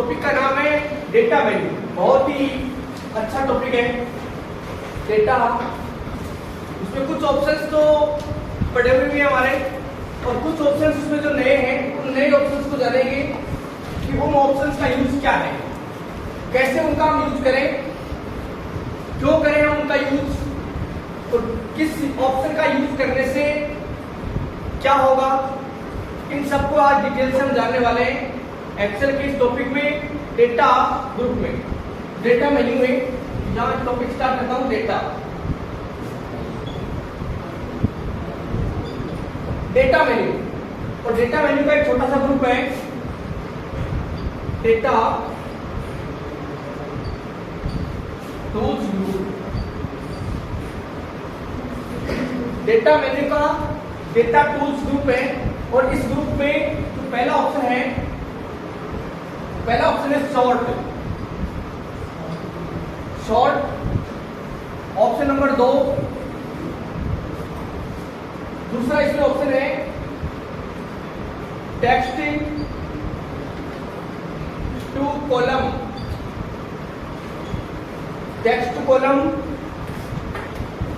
Topic का नाम है डेटा वैल्यू। बहुत ही अच्छा टॉपिक है डेटा। उसमें कुछ ऑप्शंस तो पढ़े हुए भी हैं हमारे, और कुछ ऑप्शंस उसमें जो नए हैं उन नए ऑप्शंस को जानेंगे कि उन ऑप्शंस का यूज क्या है, कैसे उनका हम यूज करें, क्यों करें हम उनका यूज, और किस ऑप्शन का यूज करने से क्या होगा, इन सबको आज डिटेल से हम जानने वाले हैं एक्सेल के इस टॉपिक में, डेटा ग्रुप में, डेटा मेन्यू में। जहां टॉपिक स्टार्ट करता हूं, डेटा मेन्यू। और डेटा मेन्यू का एक छोटा सा ग्रुप है data tools group. Data menu का डेटा टूल्स ग्रुप है, और इस ग्रुप में जो पहला ऑप्शन है सॉर्ट। Option number 2। दूसरा इसमें ऑप्शन है text to column. Text to column.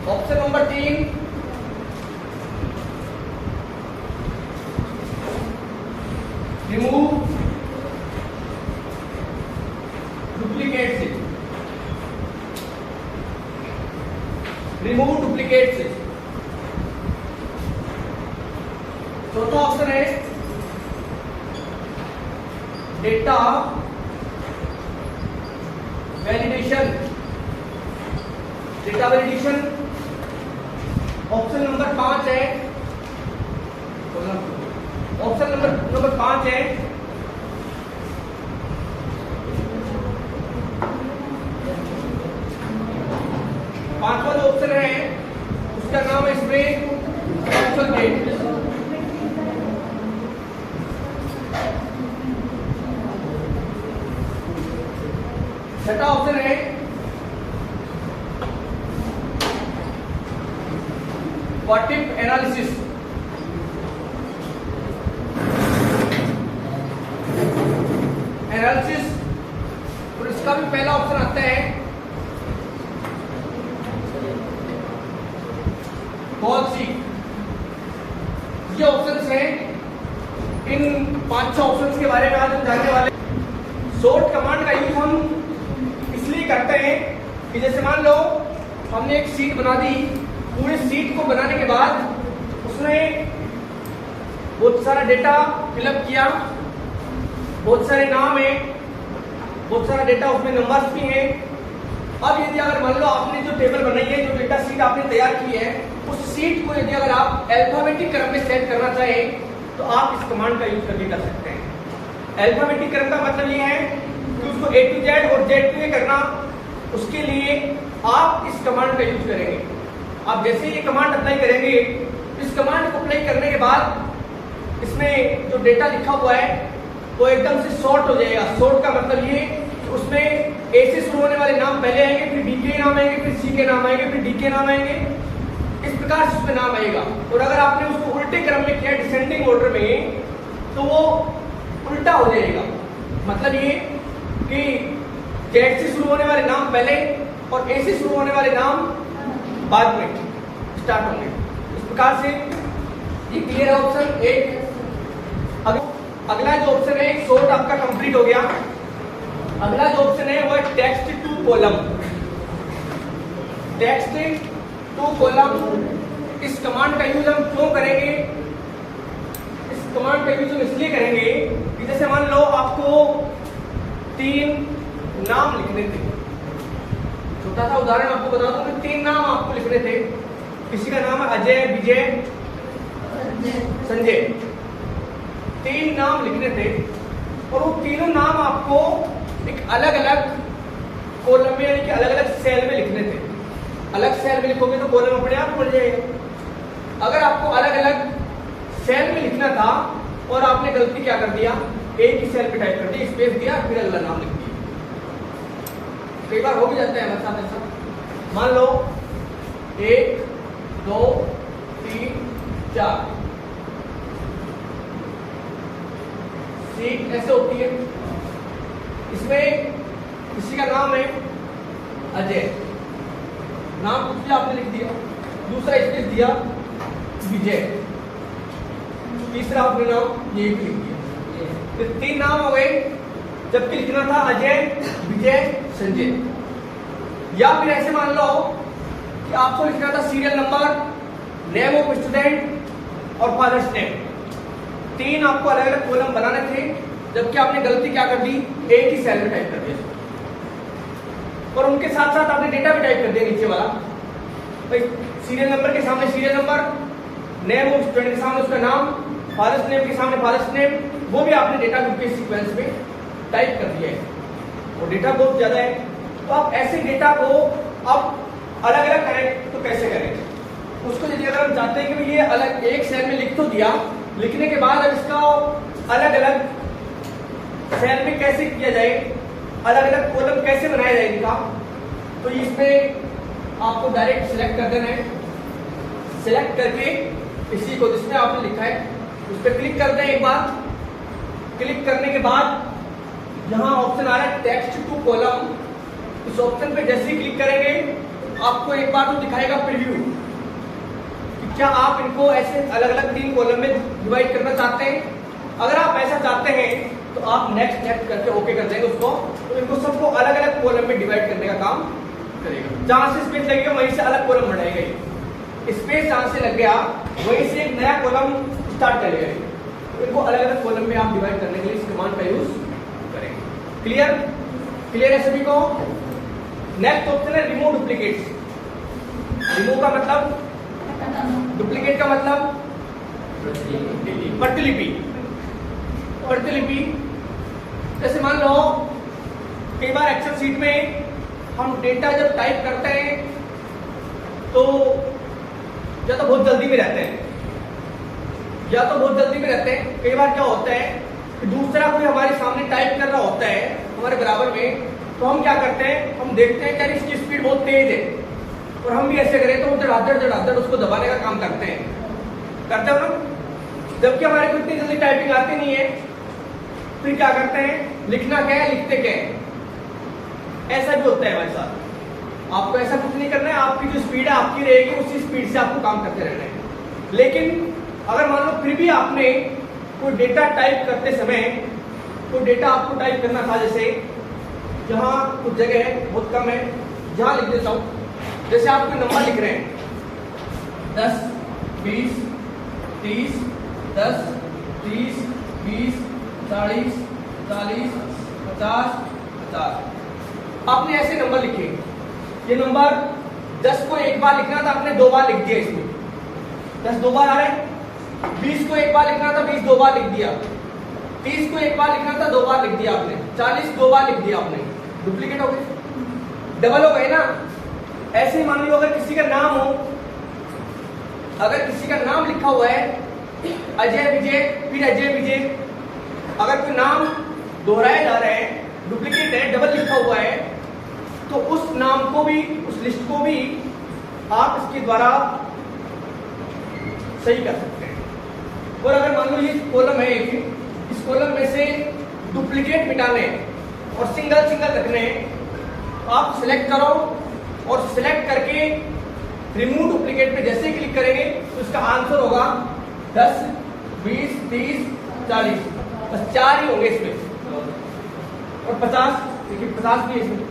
Option number 3 remove duplicate से। रिमूव डुप्लीकेट से। चौथा ऑप्शन है data validation. Data validation. Option number 5 है, ऑप्शन नंबर 5 है पांचवा जो ऑप्शन है उसका नाम है इसमें कैप्चर डेट। छठा ऑप्शन है व्हाट इफ एनालिसिस। और इसका भी पहला ऑप्शन आता है बहुत सी। ये ऑप्शंस हैं। इन 5-6 ऑप्शंस के बारे में आज हम जानने वाले। सॉर्ट कमांड का यूज हम इसलिए करते हैं कि जैसे मान लो हमने एक शीट बना दी, पूरी शीट को बनाने के बाद उसमें बहुत सारा डेटा फिलअप किया, बहुत सारे नाम है, बहुत सारा डेटा, उसमें नंबर्स भी हैं। अब यदि अगर मान लो आपने जो टेबल बनाई है, जो डेटा शीट आपने तैयार की है, उस शीट को यदि अगर आप अल्फाबेटिक क्रम में सेट करना चाहें तो आप इस कमांड का यूज करके कर सकते हैं। अल्फाबेटिक क्रम का मतलब ये है कि उसको A to Z और Z to A करना, उसके लिए आप इस कमांड का यूज करेंगे। आप जैसे ये कमांड अप्लाई करेंगे, इस कमांड को अप्लाई करने के बाद इसमें जो डेटा लिखा हुआ है वो एकदम से सॉर्ट हो जाएगा। सॉर्ट का मतलब ये कि उसमें ए से शुरू होने वाले नाम पहले आएंगे, फिर बी के नाम आएंगे, फिर सी के नाम आएंगे, फिर डी के नाम आएंगे, इस प्रकार से उसमें नाम आएगा। और अगर आपने उसको उल्टे क्रम में किया, डिसेंडिंग ऑर्डर में, तो वो उल्टा हो जाएगा। मतलब ये कि जेड से शुरू होने वाले नाम पहले और ए से शुरू होने वाले नाम बाद में स्टार्ट होंगे। इस प्रकार से ये क्लियर है ऑप्शन 1। अगला जो ऑप्शन है सॉर्ट आपका कंप्लीट हो गया। अगला जो ऑप्शन है वो है text to column. Text to column. इस कमांड का यूज हम क्यों करेंगे? इस कमांड का यूज हम इसलिए करेंगे कि जैसे मान लो आपको 3 नाम लिखने थे। छोटा सा उदाहरण आपको बता दूं कि 3 नाम आपको लिखने थे। किसी का नाम है अजय, विजय, संजय। 3 नाम लिखने थे और वो तीनों नाम आपको एक अलग अलग कॉलम में, यानी कि अलग अलग सेल में लिखने थे। अलग सेल में लिखोगे तो कॉलम अपने आप बढ़ जाएगा। अगर आपको अलग अलग सेल में लिखना था और आपने गलती क्या कर दिया, एक ही सेल पे टाइप कर दिया, स्पेस दिया, फिर अगला नाम लिख दिया। कई बार हो भी जाता है हमारे साथ ऐसा। मान लो 1 2 3 4 सीट ऐसे होती है। इसमें किसी का नाम है अजय, नाम कुछ भी आपने लिख दिया, दूसरा स्पेस दिया विजय, तीसरा आपने नाम ये भी लिख दिया, तो 3 नाम हो गए, जबकि लिखना था अजय, विजय, संजय। या फिर ऐसे मान लो कि आपको लिखना था serial number, name of student और फादर्स नेम। 3 आपको अलग अलग कॉलम बनाने थे, जबकि आपने गलती क्या कर दी, एक ही सेल में टाइप कर दिया, और उनके साथ साथ आपने डेटा भी टाइप कर दिया नीचे वाला। भाई सीरियल नंबर के सामने serial number, name of student के सामने उसका नाम, फादर्स नेम के सामने फादर्स नेम, वो भी आपने डेटा ग्रुप के सीक्वेंस में टाइप कर दिया है। और डेटा बहुत ज्यादा है, तो आप ऐसे डेटा को अब अलग अलग करें तो कैसे करें उसको। यदि अगर हम चाहते हैं कि ये अलग एक सेल में लिख तो दिया, लिखने के बाद अब इसका अलग अलग सेल में कैसे किया जाए, अलग अलग कॉलम कैसे बनाया जाए इनका, तो इसमें आपको डायरेक्ट सिलेक्ट कर देना है। सिलेक्ट करके इसी को जिसमें आपने लिखा है उस पर क्लिक कर दें एक बार। क्लिक करने के बाद यहाँ ऑप्शन आ रहा है टेक्स्ट टू कॉलम, इस ऑप्शन पे जैसे ही क्लिक करेंगे आपको एक बार तो दिखाएगा प्रीव्यू कि क्या आप इनको ऐसे अलग अलग 3 कॉलम में डिवाइड करना चाहते हैं। अगर आप ऐसा चाहते हैं तो आप नेक्स्ट नेक्स्ट करके ओके कर देंगे उसको, तो इनको सबको अलग अलग कॉलम में डिवाइड करने का काम करेगा। जहां से स्पेस लगेगा वहीं से अलग कॉलम बनाएगा, स्पेस जहां से लग गया वहीं से एक नया कॉलम स्टार्ट करेगा। तो इनको अलग अलग कॉलम में आप डिवाइड करने के लिए इस कमांड का यूज करेंगे। क्लियर? क्लियर है सभी को? नेक्स्ट ऑप्शन है रिमूव डुप्लीकेट्स। रिमूव का मतलब, डुप्लीकेट का मतलब प्रतिलिपि। प्रतिलिपि जैसे मान लो कई बार एक्सेल शीट में हम डेटा जब टाइप करते हैं तो या तो बहुत जल्दी में रहते हैं, कई बार क्या होता है कि दूसरा कोई हमारे सामने टाइप कर रहा होता है हमारे बराबर में, तो हम क्या करते हैं, हम देखते हैं कि इसकी स्पीड बहुत तेज है और हम भी ऐसे करें तो धड़ाधड़ उसको दबाने का काम करते हो ना। जबकि हमारे को इतनी जल्दी टाइपिंग आती नहीं है, फिर क्या करते हैं, लिखना क्या है, लिखते क्या है। ऐसा भी होता है हमारे साथ। आपको ऐसा कुछ नहीं करना है, आपकी जो स्पीड है आपकी रहेगी, उसी स्पीड से आपको काम करते रहना है। लेकिन अगर मान लो फिर भी आपने कोई डेटा टाइप करते समय कोई डेटा आपको टाइप करना था, जैसे यहाँ कुछ जगह है बहुत कम है, जहाँ लिख देता हूँ। जैसे आप कोई नंबर लिख रहे हैं 10, 20, 30, 10, 30, 20, 40, 40, 50, 50। आपने ऐसे नंबर लिखे। ये नंबर 10 को एक बार लिखना था, आपने 2 बार लिख दिया। इसमें 10 2 बार आ रहा है। 20 को एक बार लिखना था, 20 2 बार लिख दिया। 30 को एक बार लिखना था, 2 बार लिख दिया आपने। 40 2 बार लिख दिया आपने। डुप्लीकेट हो गए, डबल हो गए ना। ऐसे ही मान लो अगर किसी का नाम हो, अगर किसी का नाम लिखा हुआ है अजय विजय, फिर अजय विजय, अगर कोई नाम दोहराया जा रहा है, डुप्लीकेट है, डबल लिखा हुआ है, तो उस नाम को भी, उस लिस्ट को भी आप इसके द्वारा सही कर सकते हैं। और अगर मान लो ये कॉलम है एक, इस कॉलम में से डुप्लीकेट मिटाने और सिंगल रखने, आप सिलेक्ट करो और सिलेक्ट करके रिमूव डुप्लीकेट पे जैसे क्लिक करेंगे तो इसका आंसर होगा 10, 20, 30, 40। बस 4 ही होंगे इसमें, और 50, देखिए 50 भी है इसमें।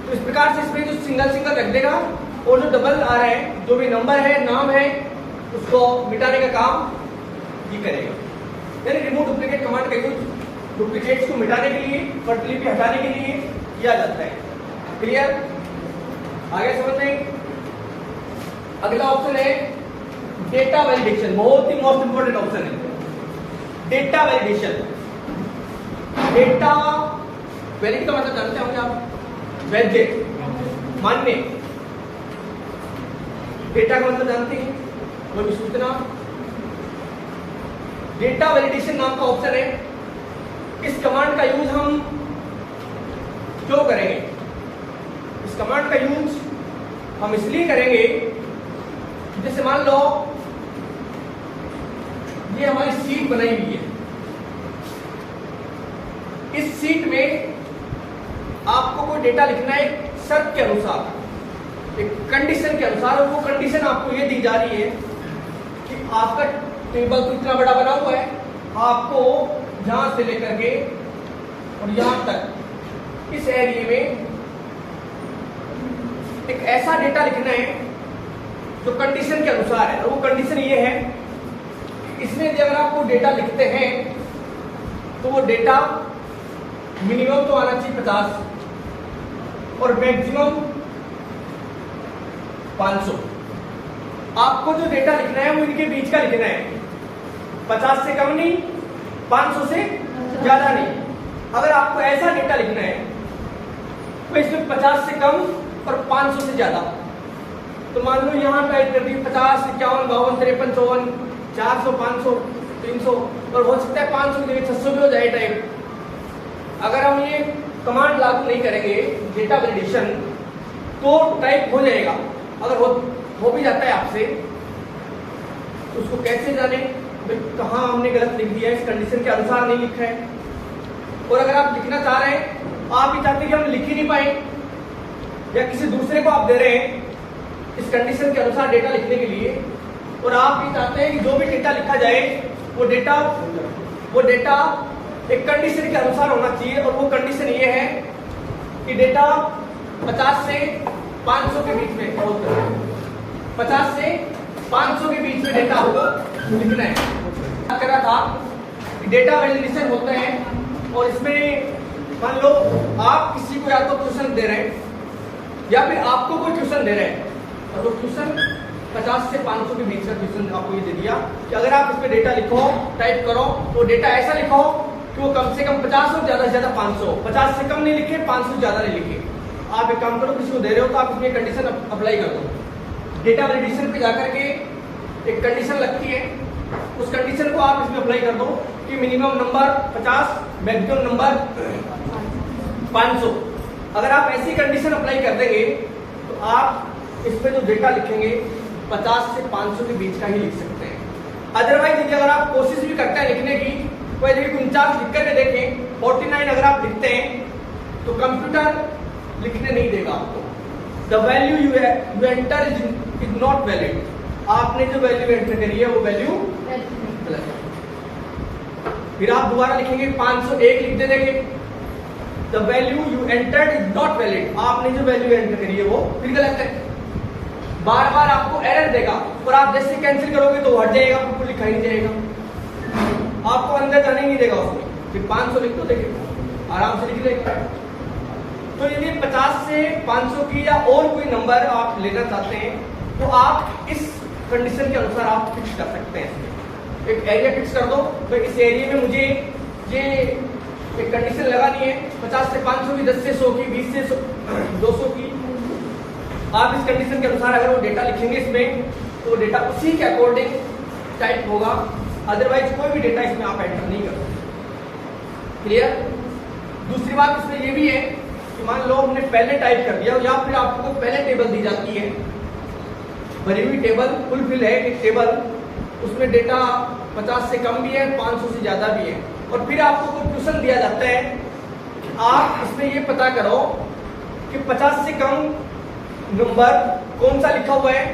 तो इस प्रकार से इसमें जो सिंगल रख देगा और जो डबल आ रहा है, जो भी नंबर है, नाम है, उसको मिटाने का काम ये करेगा। यानी रिमूव डुप्लीकेट कमांड का यूज डुप्लीकेट्स को मिटाने के लिए, प्रतिलिपि हटाने के लिए किया जाता है। क्लियर? आगे समझ में। अगला ऑप्शन है डेटा वैलिडेशन। बहुत ही मोस्ट इंपोर्टेंट ऑप्शन है डेटा वैलिडेशन। डेटा वैलिड का मतलब जानते होंगे आप, वैध, मान्य। डेटा का मतलब जानते हैं, कोई सूचना। डेटा वैलिडेशन नाम का ऑप्शन है। इस कमांड का यूज हम क्यों करेंगे? इस कमांड का यूज हम इसलिए करेंगे, जैसे मान लो ये हमारी सीट बनाई हुई है, इस सीट में आपको कोई डेटा लिखना है एक शर्त के अनुसार, एक कंडीशन के अनुसार, और वो कंडीशन आपको ये दी जा रही है कि आपका टेबल तो इतना बड़ा बना हुआ है, आपको यहां से लेकर के और यहां तक इस एरिया में एक ऐसा डेटा लिखना है जो कंडीशन के अनुसार है। और वो कंडीशन ये है कि इसमें यदि अगर आप वो डेटा लिखते हैं तो वो डेटा मिनिमम तो आना चाहिए 50 और मैक्सिमम 500। आपको जो डेटा लिखना है वो इनके बीच का लिखना है, 50 से कम नहीं, 500 से ज्यादा नहीं। अगर आपको ऐसा डेटा लिखना है तो इसमें 50 से कम और 500 से ज्यादा, तो मान लो यहां टाइप कर दी 50, 51, 52, 53, 54, 400, 500, 300, और हो सकता है 500 की जगह 600 भी हो जाए टाइप। अगर हम ये कमांड लागू नहीं करेंगे डेटा वैलिडेशन तो टाइप हो जाएगा। अगर हो भी जाता है आपसे तो उसको कैसे जाने कहां हमने गलत लिख दिया है, इस कंडीशन के अनुसार नहीं लिखा है। और अगर आप लिखना चाह रहे हैं, आप ही चाहते हैं कि हम लिख ही नहीं पाए, या किसी दूसरे को आप दे रहे हैं इस कंडीशन के अनुसार डेटा लिखने के लिए, और आप भी चाहते हैं कि जो भी डेटा लिखा जाए वो डेटा एक कंडीशन के अनुसार होना चाहिए, और वो कंडीशन ये है कि डेटा 50 से 500 के बीच में, 50 से 500 के बीच में डेटा आपको लिखना है। क्या कर रहा था कि डेटा वैलिडेशन होता है, और इसमें मान लो आप किसी को या तो ट्यूशन दे रहे हैं या फिर आपको कोई ट्यूशन दे रहे हैं, और वो ट्यूशन 50 से 500 के बीच का ट्यूशन आपको ये दे दिया कि अगर आप इस पे डेटा लिखो, टाइप करो, तो डेटा ऐसा लिखो कि वो कम से कम 50 और ज्यादा से ज्यादा 500, 50 से कम नहीं लिखे, 500 से ज्यादा नहीं लिखे। आप एक काम करो, किसी को दे रहे हो तो आप इसमें कंडीशन अप्लाई कर दो। डेटा वैलिडेशन पे जाकर के एक कंडीशन लगती है, उस कंडीशन को आप इसमें अप्लाई कर दो कि मिनिमम नंबर 50, मैक्सिमम नंबर 500। अगर आप ऐसी कंडीशन अप्लाई कर देंगे तो आप इस पे जो डेटा लिखेंगे 50 से 500 के बीच का ही लिख सकते हैं। अदरवाइज यदि अगर आप कोशिश भी करते हैं लिखने की, कोई यदि 49 लिख करके देखें, 49 अगर आप लिखते हैं तो कंप्यूटर लिखने नहीं देगा आपको। The value you enter is not valid. आपने जो वैल्यू एंटर करी है वो वैल्यू गलत है। फिर आप दोबारा लिखेंगे 501 लिख दे देंगे, the value you entered is not valid. आपने जो वैल्यू एंटर करी है वो फिर गलत है। बार बार आपको एरर देगा, और आप जैसे कैंसिल करोगे तो हट जाएगा, आपको लिखा ही नहीं जाएगा, आपको अंदर जाने नहीं देगा उसमें। फिर 500 लिख दो, देखिए आराम से लिख देगा। तो यदि 50 से 500 की या और कोई नंबर आप लेना चाहते हैं तो आप इस कंडीशन के अनुसार आप फिक्स कर सकते हैं। एक एरिया फिक्स कर दो, तो इस एरिया में मुझे ये एक कंडीशन लगानी है 50 से 500 की, 10 से 100 की, 20 से 200 की। आप इस कंडीशन के अनुसार अगर वो डेटा लिखेंगे इसमें तो वो डेटा उसी के अकॉर्डिंग टाइप होगा, अदरवाइज कोई भी डेटा इसमें आप एंटर नहीं कर सकते। क्लियर? दूसरी बात इसमें ये भी है कि मान लो हमने पहले टाइप कर दिया, या फिर आपको पहले टेबल दी जाती है, भरी हुई टेबल, फुलफिल है एक टेबल, उसमें डेटा 50 से कम भी है, 500 से ज्यादा भी है, और फिर आपको कोई क्वेश्चन दिया जाता है कि आप इसमें ये पता करो कि 50 से कम नंबर कौन सा लिखा हुआ है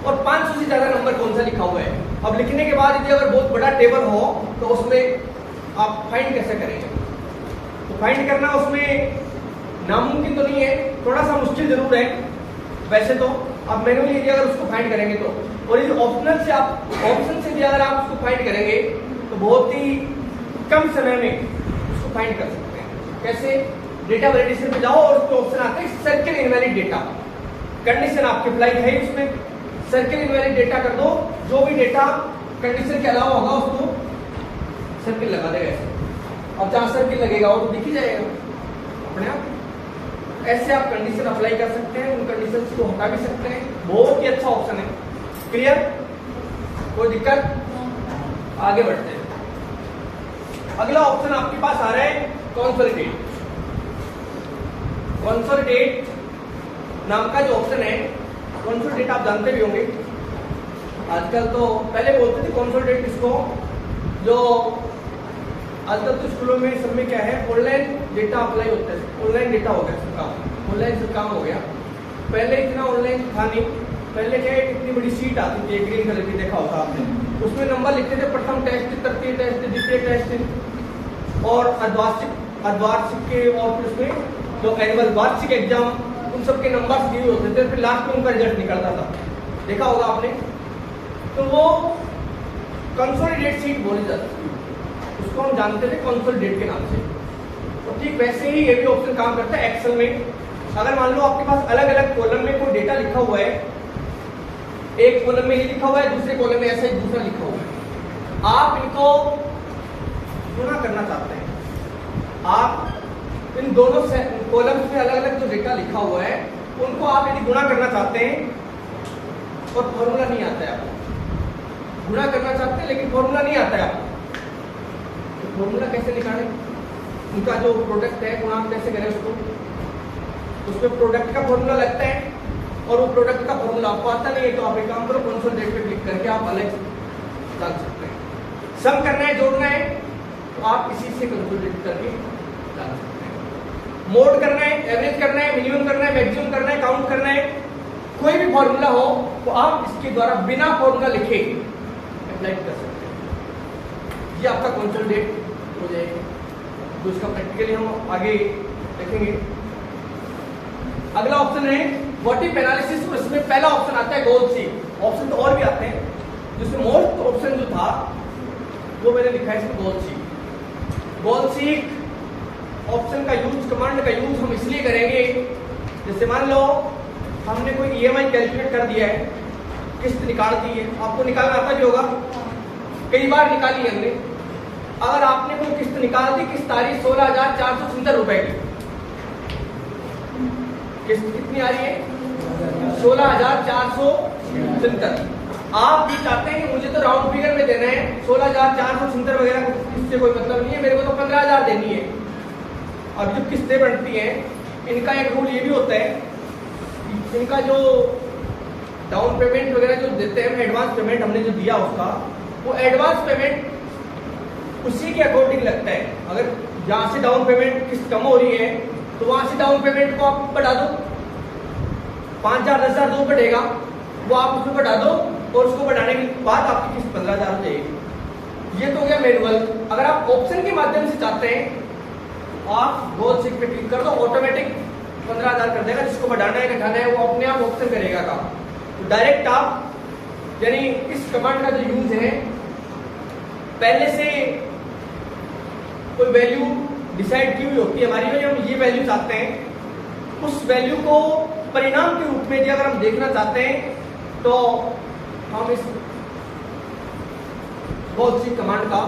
और 500 से ज्यादा नंबर कौन सा लिखा हुआ है। अब लिखने के बाद यदि अगर बहुत बड़ा टेबल हो तो उसमें आप फाइंड कैसे करेंगे? तो फाइंड करना उसमें नामुमकिन तो नहीं है, थोड़ा सा मुश्किल जरूर है वैसे तो। आप मैनुअली यदि अगर उसको फाइंड करेंगे तो, और यदि ऑप्शन से भी अगर आप उसको फाइंड करेंगे तो बहुत ही कम समय में उसको फाइंड कर सकते हैं। कैसे? डेटा वैलिडेशन पे जाओ और उसमें ऑप्शन आता है सर्किल इनवैलिड डेटा। कंडीशन आपके अप्लाई है, उसमें सर्किल इनवैलिड डेटा कर दो, जो भी डेटा कंडीशन के अलावा होगा उसको सर्किल लगा देगा ऐसे। अब जहां सर्किल लगेगा वो तो दिख ही जाएगा अपने आप। ऐसे आप कंडीशन अप्लाई कर सकते हैं, उन कंडीशंस को हटा भी सकते हैं, बहुत ही अच्छा ऑप्शन है। क्लियर? कोई दिक्कत? आगे बढ़ते हैं। अगला ऑप्शन आपके पास आ रहा है कंसोलिडेट। कंसोलिडेट नाम का जो ऑप्शन है, कंसोलिडेट आप जानते भी होंगे, आजकल तो पहले बोलते थे कंसोलिडेट इसको, जो आजकल तो स्कूलों में सब में क्या है, ऑनलाइन डेटा अप्लाई होता है, ऑनलाइन डेटा हो गया सब काम, ऑनलाइन सब काम हो गया। पहले इतना ऑनलाइन था नहीं, पहले क्या है इतनी बड़ी शीट आती थी ग्रीन कलर की, देखा होगा आपने, उसमें नंबर लिखते थे, प्रथम टेस्ट, तृतीय टेस्ट, द्वितीय टेस्ट और अर्धवार्षिक के, और फिर उसमें जो एनुअल वार्षिक एग्जाम, उन सब के नंबर दिए होते थे, फिर लास्ट में उनका रिजल्ट निकलता था, देखा होगा आपने। तो वो कंसोलिडेट शीट बोली जाती थी, उसको हम जानते थे कंसोलिडेट के नाम से। तो ठीक वैसे ही ये भी ऑप्शन काम करता है एक्सेल में। अगर मान लो आपके पास अलग अलग कॉलम में कोई डेटा लिखा हुआ है, एक कॉलम में ये लिखा हुआ है, दूसरे कॉलम में ऐसा ही दूसरा लिखा हुआ है, आप इनको गुणा करना चाहते हैं, आप इन दोनों से कॉलम्स में अलग अलग जो डेटा लिखा हुआ है उनको आप यदि गुणा करना चाहते हैं और फॉर्मूला नहीं आता है आपको, गुणा करना चाहते हैं लेकिन फॉर्मूला नहीं आता है आपको, तो फॉर्मूला कैसे निकालें, उनका जो प्रोडक्ट है गुणा कैसे करें उसको, उसमें प्रोडक्ट का फॉर्मूला लगता है और वो प्रोडक्ट का फॉर्मूला आपको आता नहीं है, तो आप एक काम करो, कंसोलिडेट पे क्लिक करके आप अलग जान सकते हैं। सम करना है, जोड़ना है, तो आप इसी से कंसोलिडेट करके जान सकते हैं। मोड करना है, एवरेज करना है, मिनिमम करना है, मैक्सिमम करना है, काउंट करना है, कोई भी फॉर्मूला हो तो आप इसके द्वारा बिना फॉर्मूला लिखे अप्लाई कर सकते हैं। ये आपका कंसोलिडेट हो जाएगा, तो इसका प्रैक्टिकली हम आगे देखेंगे। अगला ऑप्शन है व्हाट इफ एनालिसिस, और इसमें पहला ऑप्शन आता है गोल सीक। ऑप्शन तो और भी आते हैं, जिसमें मोस्ट ऑप्शन जो था वो मैंने लिखा है इसमें गोल सीक। गोल सीक ऑप्शन का यूज, कमांड का यूज हम इसलिए करेंगे, जैसे मान लो हमने कोई ईएमआई कैलकुलेट कर दिया है, किस्त निकाल दी है, आपको निकालना आता भी होगा, कई बार निकाली है हमने। अगर आपने कोई किस्त निकाल दी, किस्त आ रही 16,470 रुपए की, किस्त कितनी आ रही है 16,470। आप भी चाहते हैं कि मुझे तो राउंड फिगर में देना है, 16,470 वगैरह को इससे कोई मतलब नहीं है, मेरे को तो 15,000 देनी है। अब जो किस्तें बनती हैं इनका एक रूल ये भी होता है, इनका जो डाउन पेमेंट वगैरह जो देते हैं, एडवांस पेमेंट हमने जो दिया उसका, वो एडवांस पेमेंट उसी के अकॉर्डिंग लगता है। अगर जहां से डाउन पेमेंट किस्त कम हो रही है तो वहां से डाउन पेमेंट को आप बढ़ा दो, 5,000 10,000 जो बढ़ेगा वो आप उसको बढ़ा दो, और उसको बढ़ाने के बाद आपकी किस्त 15,000 हो जाएगी। ये तो हो गया मैनुअल। अगर आप ऑप्शन के माध्यम से चाहते हैं, आप गोल सीक पे क्लिक कर दो, ऑटोमेटिक 15,000 कर देगा, जिसको बढ़ाना है घटाना है वो अपने आप ऑप्शन करेगा काम। तो डायरेक्ट आप, यानी इस कमांड का जो यूज है, पहले से कोई वैल्यू डिसाइड की हुई होती है हमारी, में हम ये वैल्यू चाहते हैं, उस वैल्यू को परिणाम के रूप में अगर हम देखना चाहते हैं तो हम इस गोल सीक कमांड का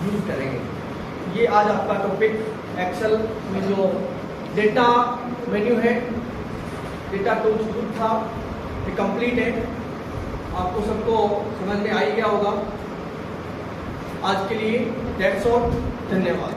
यूज करेंगे। ये आज आपका टॉपिक एक्सेल में जो डेटा मेन्यू है, डेटा टूल्स ग्रुप था, ये कंप्लीट है। आपको सबको समझ में आ ही गया होगा। आज के लिए दैट्स ऑल, धन्यवाद।